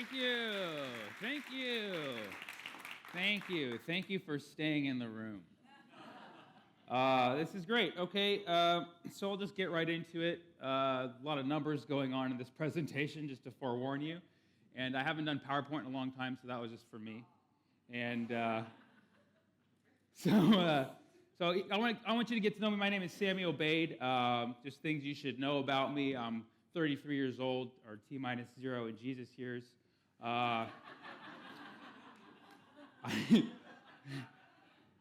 Thank you. Thank you. Thank you. Thank you for staying in the room. This is great. Okay, so I'll just get right into it. A lot of numbers going on in this presentation, just to forewarn you. And I haven't done PowerPoint in a long time, so that was just for me. And so I want you to get to know me. My name is Sammy Obeid. Just things you should know about me. I'm 33 years old, or T-minus 0 in Jesus years. I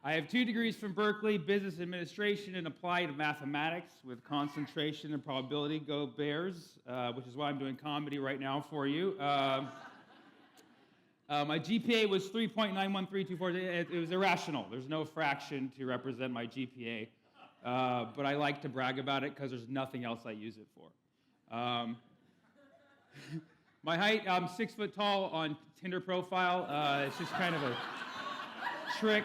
have 2 degrees from Berkeley, business administration and applied mathematics with concentration and probability. Go Bears, which is why I'm doing comedy right now for you. My GPA was 3.91324. It was irrational. There's no fraction to represent my GPA. But I like to brag about it because there's nothing else I use it for. My height, I'm 6 foot tall on Tinder profile. It's just kind of a trick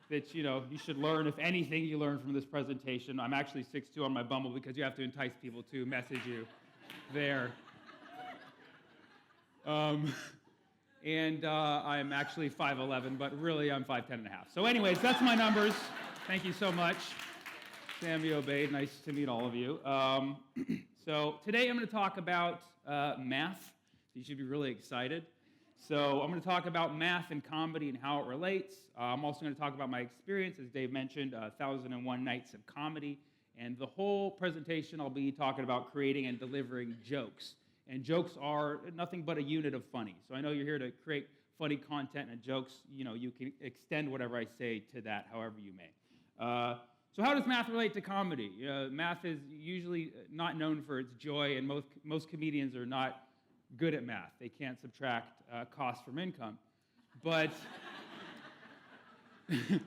that you should learn. If anything you learn from this presentation. I'm actually 6'2" on my Bumble because you have to entice people to message you there. And I'm actually 5'11", but really I'm 5'10 and a half. So anyways, that's my numbers. Thank you so much. Sammy Obeid, nice to meet all of you. So today I'm going to talk about math. So you should be really excited. So I'm going to talk about math and comedy and how it relates. I'm also going to talk about my experience, as Dave mentioned, 1,001 Nights of Comedy. And the whole presentation I'll be talking about creating and delivering jokes. And jokes are nothing but a unit of funny. So I know you're here to create funny content and jokes. You can extend whatever I say to that however you may. So how does math relate to comedy? Math is usually not known for its joy, and most comedians are not good at math. They can't subtract cost from income. But the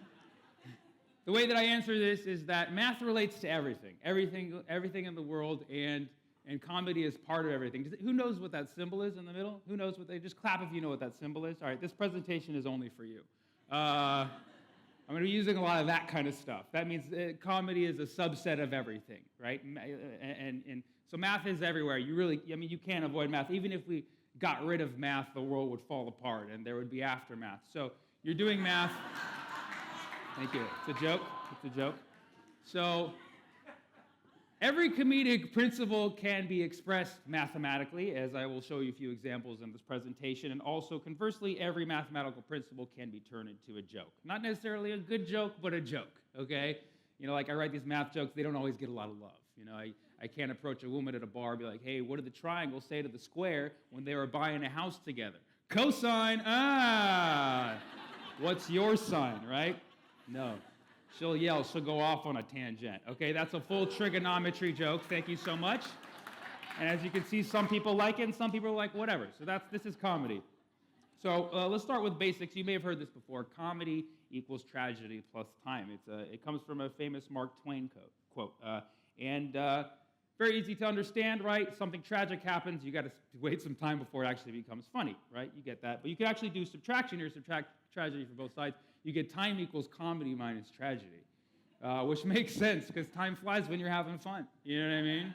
way that I answer this is that math relates to everything in the world, and comedy is part of everything. Who knows what that symbol is in the middle? Who knows what just clap if you know what that symbol is. All right, this presentation is only for you. I'm going to be using a lot of that kind of stuff. That means comedy is a subset of everything, right? And so math is everywhere. You can't avoid math. Even if we got rid of math, the world would fall apart and there would be aftermath. So you're doing math. Thank you. It's a joke. It's a joke. So every comedic principle can be expressed mathematically, as I will show you a few examples in this presentation, and also, conversely, every mathematical principle can be turned into a joke. Not necessarily a good joke, but a joke, okay? Like I write these math jokes, they don't always get a lot of love. I can't approach a woman at a bar and be like, hey, what did the triangle say to the square when they were buying a house together? Cosine, what's your sign, right? No. She'll yell, she'll go off on a tangent. Okay, that's a full trigonometry joke. Thank you so much. And as you can see, some people like it and some people are like, whatever. So this is comedy. So let's start with basics. You may have heard this before. Comedy equals tragedy plus time. It comes from a famous Mark Twain quote. Very easy to understand, right? Something tragic happens. You got to wait some time before it actually becomes funny, right? You get that. But you can actually do subtraction here, subtract tragedy from both sides. You get time equals comedy minus tragedy, which makes sense because time flies when you're having fun. You know what I mean?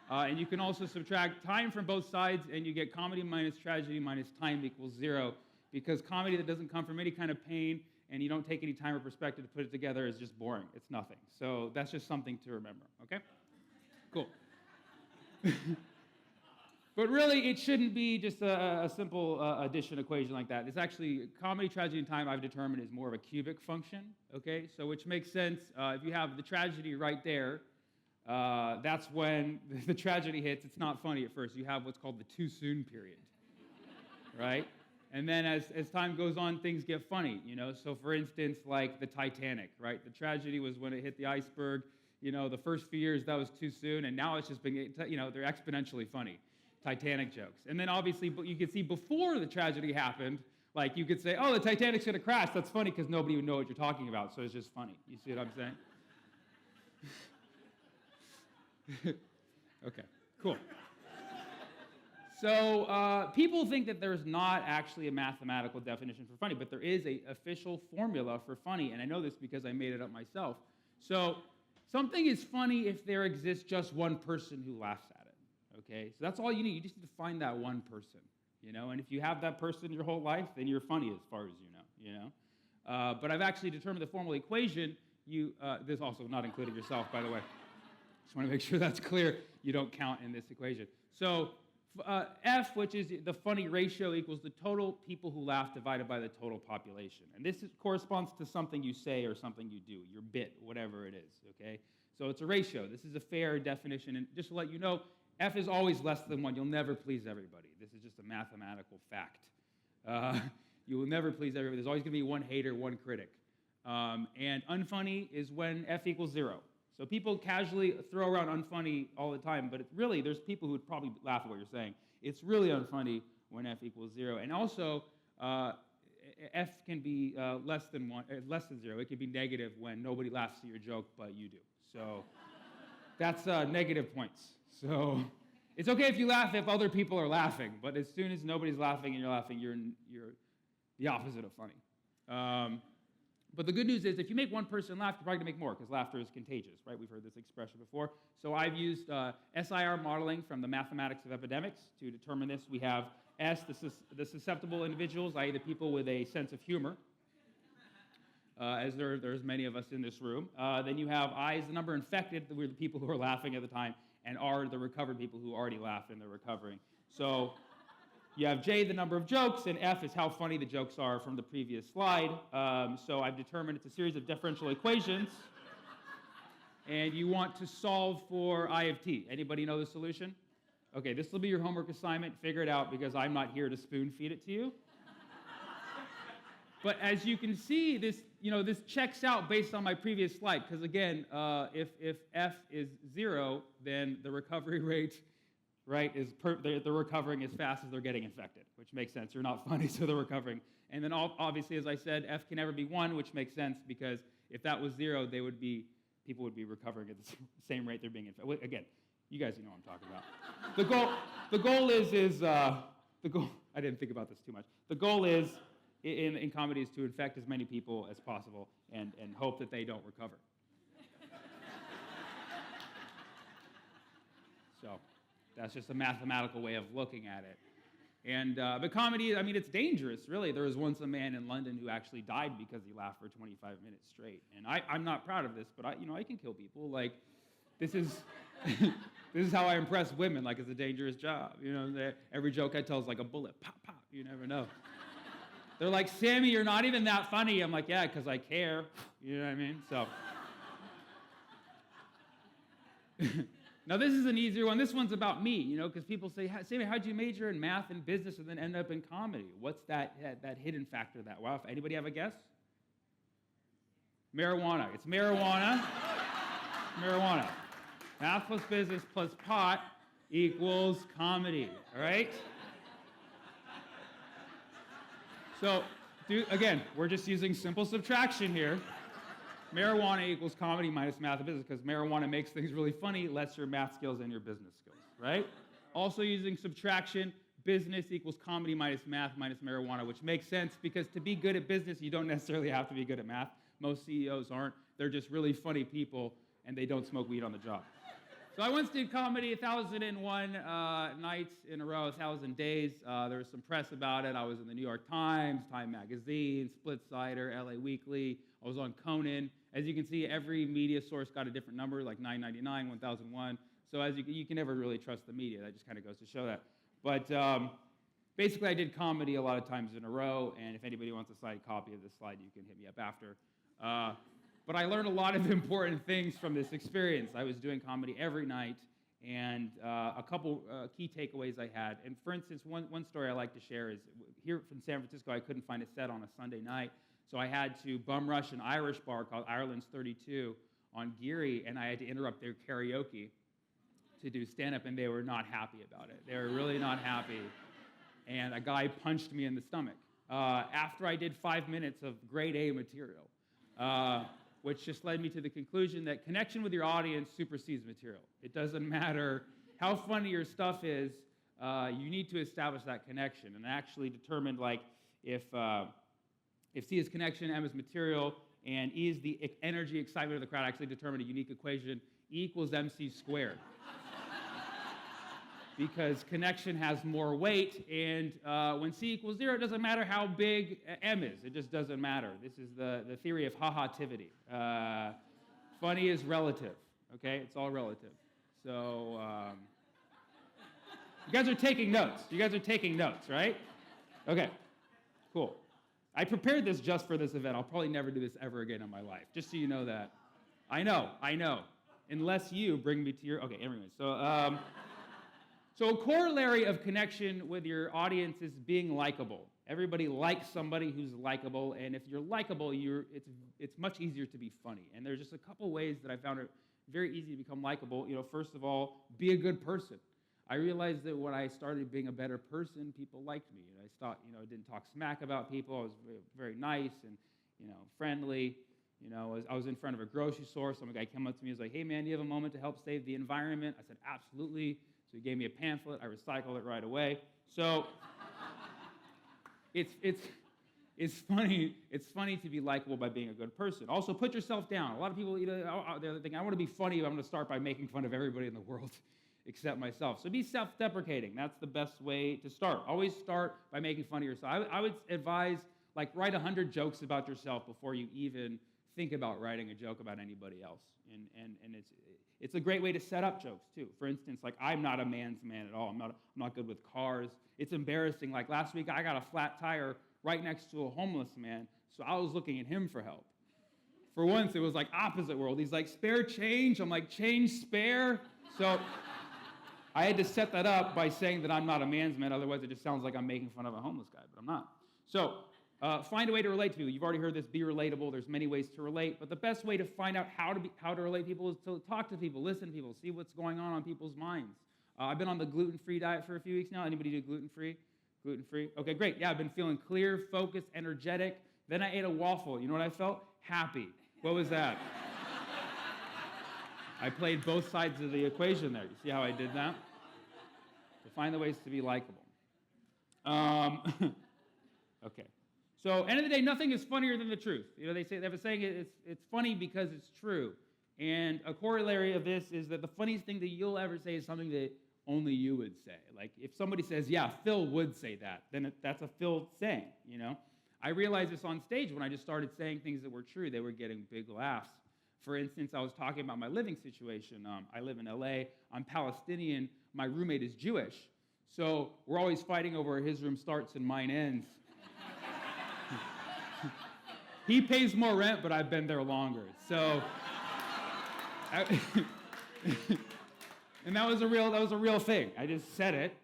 And you can also subtract time from both sides, and you get comedy minus tragedy minus time equals 0, because comedy that doesn't come from any kind of pain and you don't take any time or perspective to put it together is just boring. It's nothing. So that's just something to remember, okay? Cool. But really, it shouldn't be just a simple addition equation like that. It's actually comedy, tragedy, and time I've determined is more of a cubic function, okay? So which makes sense. If you have the tragedy right there, that's when the tragedy hits. It's not funny at first. You have what's called the too soon period, right? And then as time goes on, things get funny, So for instance, like the Titanic, right? The tragedy was when it hit the iceberg. The first few years, that was too soon, and now it's just been, they're exponentially funny. Titanic jokes. And then obviously, you could see before the tragedy happened, like you could say, oh, the Titanic's gonna crash. That's funny because nobody would know what you're talking about, so it's just funny. You see what I'm saying? Okay, cool. So people think that there's not actually a mathematical definition for funny, but there is an official formula for funny, and I know this because I made it up myself. So something is funny if there exists just one person who laughs at it. Okay, so that's all you need. You just need to find that one person. And if you have that person your whole life, then you're funny as far as you know. But I've actually determined the formal equation. This also not including yourself, by the way. Just want to make sure that's clear. You don't count in this equation. So F, which is the funny ratio, equals the total people who laugh divided by the total population. And this corresponds to something you say or something you do, your bit, whatever it is, okay? So it's a ratio. This is a fair definition. And just to let you know, F is always less than 1. You'll never please everybody. This is just a mathematical fact. You will never please everybody. There's always going to be one hater, one critic. And unfunny is when F equals 0. So people casually throw around unfunny all the time, but really there's people who would probably laugh at what you're saying. It's really unfunny when F equals 0. And also, F can be less than 0. It can be negative when nobody laughs at your joke, but you do. So that's negative points. So it's okay if you laugh if other people are laughing, but as soon as nobody's laughing and you're laughing, you're the opposite of funny. But the good news is if you make one person laugh, you're probably going to make more because laughter is contagious, right? We've heard this expression before. So I've used SIR modeling from the mathematics of epidemics to determine this. We have S, the susceptible individuals, i.e. the people with a sense of humor, as there's many of us in this room. Then you have I is the number infected, the people who are laughing at the time, and R, the recovered people who already laughed and they're recovering. So you have J, the number of jokes, and F is how funny the jokes are from the previous slide. So I've determined it's a series of differential equations, and you want to solve for I of t. Anybody know the solution? Okay, this will be your homework assignment. Figure it out because I'm not here to spoon feed it to you. But as you can see, this checks out based on my previous slide, because again, if F is 0, then the recovery rate, right, they're recovering as fast as they're getting infected, which makes sense. You're not funny, so they're recovering. And then obviously, as I said, F can never be 1, which makes sense because if that was 0, people would be recovering at the same rate they're being infected. Again, you guys know what I'm talking about. The goal is I didn't think about this too much. The goal is in comedy is to infect as many people as possible and hope that they don't recover. So that's just a mathematical way of looking at it. And but comedy, it's dangerous, really. There was once a man in London who actually died because he laughed for 25 minutes straight. And I'm not proud of this, but I can kill people. Like, this is this is how I impress women. Like, it's a dangerous job. Every joke I tell is like a bullet, pop, pop. You never know. They're like, Sammy, you're not even that funny. I'm like, yeah, because I care. You know what I mean? So. Now, this is an easier one. This one's about me, because people say, Sammy, how'd you major in math and business and then end up in comedy? What's that hidden factor that? Wow, anybody have a guess? Marijuana. It's marijuana. Marijuana. Math plus business plus pot equals comedy, all right? So, again, we're just using simple subtraction here. Marijuana equals comedy minus math and business because marijuana makes things really funny, lets your math skills and your business skills, right? Also using subtraction, business equals comedy minus math minus marijuana, which makes sense because to be good at business, you don't necessarily have to be good at math. Most CEOs aren't. They're just really funny people, and they don't smoke weed on the job. So I once did comedy 1,001 nights in a row, 1,000 days. There was some press about it. I was in the New York Times, Time Magazine, Splitsider, LA Weekly. I was on Conan. As you can see, every media source got a different number, like 999, 1001. So as you can never really trust the media. That just kind of goes to show that. But basically, I did comedy a lot of times in a row. And if anybody wants a signed copy of this slide, you can hit me up after. But I learned a lot of important things from this experience. I was doing comedy every night, and a couple key takeaways I had. And for instance, one story I like to share is here from San Francisco, I couldn't find a set on a Sunday night, so I had to bum rush an Irish bar called Ireland's 32 on Geary, and I had to interrupt their karaoke to do stand-up, and they were not happy about it. They were really not happy. And a guy punched me in the stomach after I did 5 minutes of grade A material. Which just led me to the conclusion that connection with your audience supersedes material. It doesn't matter how funny your stuff is, you need to establish that connection. And I actually determined, if C is connection, M is material, and E is the energy, excitement of the crowd, I actually determined a unique equation, E equals MC squared. because connection has more weight, and when C equals 0, it doesn't matter how big M is. It just doesn't matter. This is the theory of ha-ha-tivity. Funny is relative, okay? It's all relative. So, you guys are taking notes. You guys are taking notes, right? Okay, cool. I prepared this just for this event. I'll probably never do this ever again in my life, just so you know that. I know. Unless you bring me to your... Okay, anyway, so a corollary of connection with your audience is being likable. Everybody likes somebody who's likable, and if you're likable, it's much easier to be funny. And there's just a couple ways that I found it very easy to become likable. First of all, be a good person. I realized that when I started being a better person, people liked me. I stopped, I didn't talk smack about people. I was very nice and, friendly. I was in front of a grocery store. Some guy came up to me and was like, "Hey, man, do you have a moment to help save the environment?" I said, "Absolutely." So he gave me a pamphlet. I recycled it right away. So it's funny. It's funny to be likable by being a good person. Also, put yourself down. A lot of people, they're thinking, "I want to be funny, but I'm going to start by making fun of everybody in the world except myself." So be self-deprecating. That's the best way to start. Always start by making fun of yourself. I would advise, write 100 jokes about yourself before you even think about writing a joke about anybody else. And it's a great way to set up jokes, too. For instance, I'm not a man's man at all. I'm not good with cars. It's embarrassing. Last week, I got a flat tire right next to a homeless man, so I was looking at him for help. For once, it was opposite world. He's like, "Spare change?" I'm like, "Change spare?" So I had to set that up by saying that I'm not a man's man, otherwise it just sounds like I'm making fun of a homeless guy, but I'm not. So find a way to relate to people. You've already heard this, be relatable. There's many ways to relate, but the best way to find out how to relate to people is to talk to people, listen to people, see what's going on people's minds. I've been on the gluten-free diet for a few weeks now. Anybody do gluten-free? Gluten-free? Okay, great. Yeah, I've been feeling clear, focused, energetic. Then I ate a waffle. You know what I felt? Happy. What was that? I played both sides of the equation there. You see how I did that? So find the ways to be likable. Okay. So, end of the day, nothing is funnier than the truth. They have a saying, it's funny because it's true. And a corollary of this is that the funniest thing that you'll ever say is something that only you would say. If somebody says, "Yeah, Phil would say that," then that's a Phil saying, I realized this on stage when I just started saying things that were true. They were getting big laughs. For instance, I was talking about my living situation. I live in LA. I'm Palestinian. My roommate is Jewish. So we're always fighting over where his room starts and mine ends. He pays more rent, but I've been there longer. So, and that was a real thing. I just said it,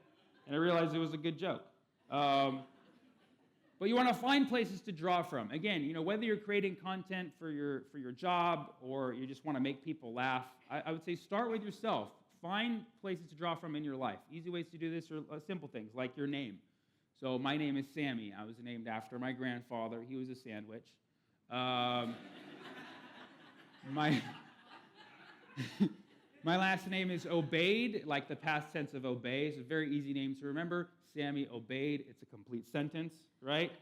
and I realized it was a good joke. But you want to find places to draw from. Again, whether you're creating content for your job or you just want to make people laugh, I would say start with yourself. Find places to draw from in your life. Easy ways to do this are simple things, like your name. So my name is Sammy. I was named after my grandfather. He was a sandwich. My last name is Obeid, like the past tense of obey. It's a very easy name to remember. Sammy Obeid. It's a complete sentence, right?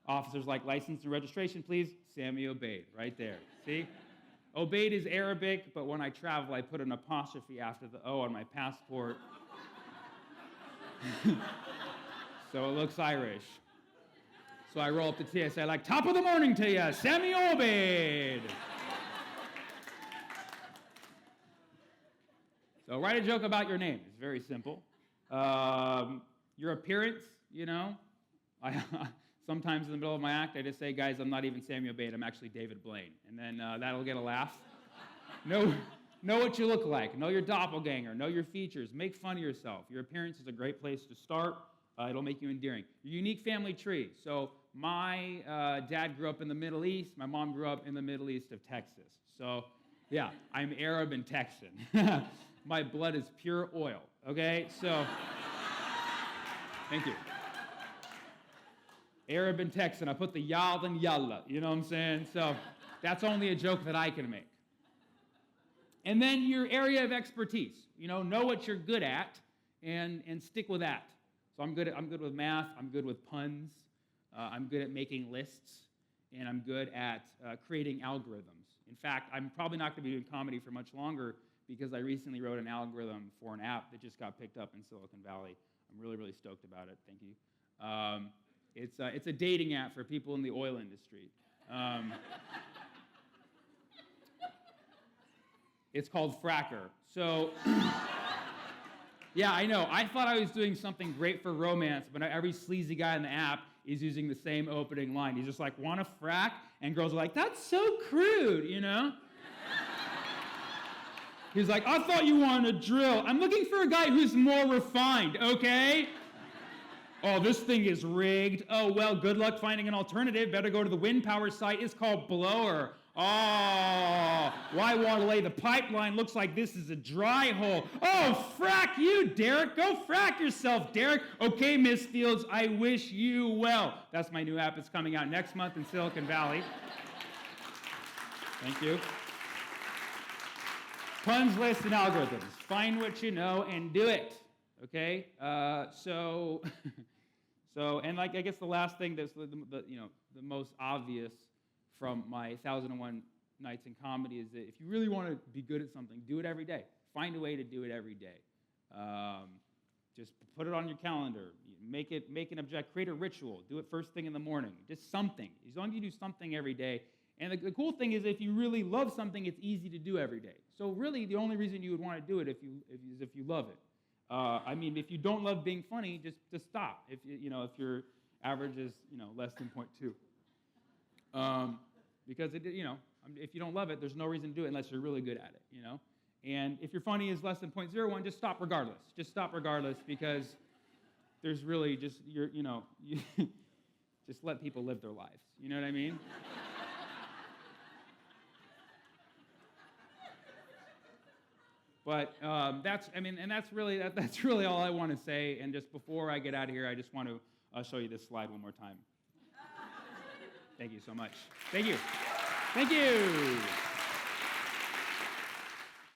Officers like license and registration, please. Sammy Obeid, right there. See? Obeid is Arabic, but when I travel, I put an apostrophe after the O on my passport. So it looks Irish. So I roll up to TSA "Top of the morning to you, Sammy Obeid." So write a joke about your name. It's very simple. Your appearance, sometimes in the middle of my act, I just say, "Guys, I'm not even Sammy Obeid, I'm actually David Blaine." And then that'll get a laugh. Know what you look like. Know your doppelganger. Know your features. Make fun of yourself. Your appearance is a great place to start. It'll make you endearing. Your unique family tree. So my dad grew up in the Middle East. My mom grew up in the Middle East of Texas. So, yeah, I'm Arab and Texan. My blood is pure oil, okay? So, thank you. Arab and Texan. I put the yal and yalla, you know what I'm saying? So that's only a joke that I can make. And then your area of expertise. Know what you're good at and stick with that. So I'm good with math, I'm good with puns, I'm good at making lists, and I'm good at creating algorithms. In fact, I'm probably not going to be doing comedy for much longer because I recently wrote an algorithm for an app that just got picked up in Silicon Valley. I'm really, really stoked about it. Thank you. It's a dating app for people in the oil industry. It's called Fracker. So, yeah, I know. I thought I was doing something great for romance, but every sleazy guy in the app is using the same opening line. He's just like, want to frack? And girls are like, that's so crude, you know? He's like, I thought you wanted to drill. I'm looking for a guy who's more refined, okay? Oh, this thing is rigged. Oh, well, good luck finding an alternative. Better go to the wind power site. It's called Blower. Oh, why want to lay the pipeline? Looks like this is a dry hole. Oh, frack you, Derek. Go frack yourself, Derek. Okay, Miss Fields, I wish you well. That's my new app. It's coming out next month in Silicon Valley. Thank you. Puns, lists, and algorithms. Find what you know and do it. Okay? So, and like I guess the last thing that's the most obvious from my 1001 Nights in Comedy is that if you really want to be good at something, do it every day. Find a way to do it every day. Just put it on your calendar. Make an object. Create a ritual. Do it first thing in the morning. Just something. As long as you do something every day. And the cool thing is, if you really love something, it's easy to do every day. So really, the only reason you would want to do it is if you love it. I mean, if you don't love being funny, just stop. If your average is less than 0.2. Because if you don't love it, there's no reason to do it unless you're really good at it. And if your funny is less than 0.01, just stop regardless. Just stop regardless, because there's really just just let people live their lives. You know what I mean? But that's really all I want to say. And just before I get out of here, I just want to show you this slide one more time. Thank you so much. Thank you. Thank you.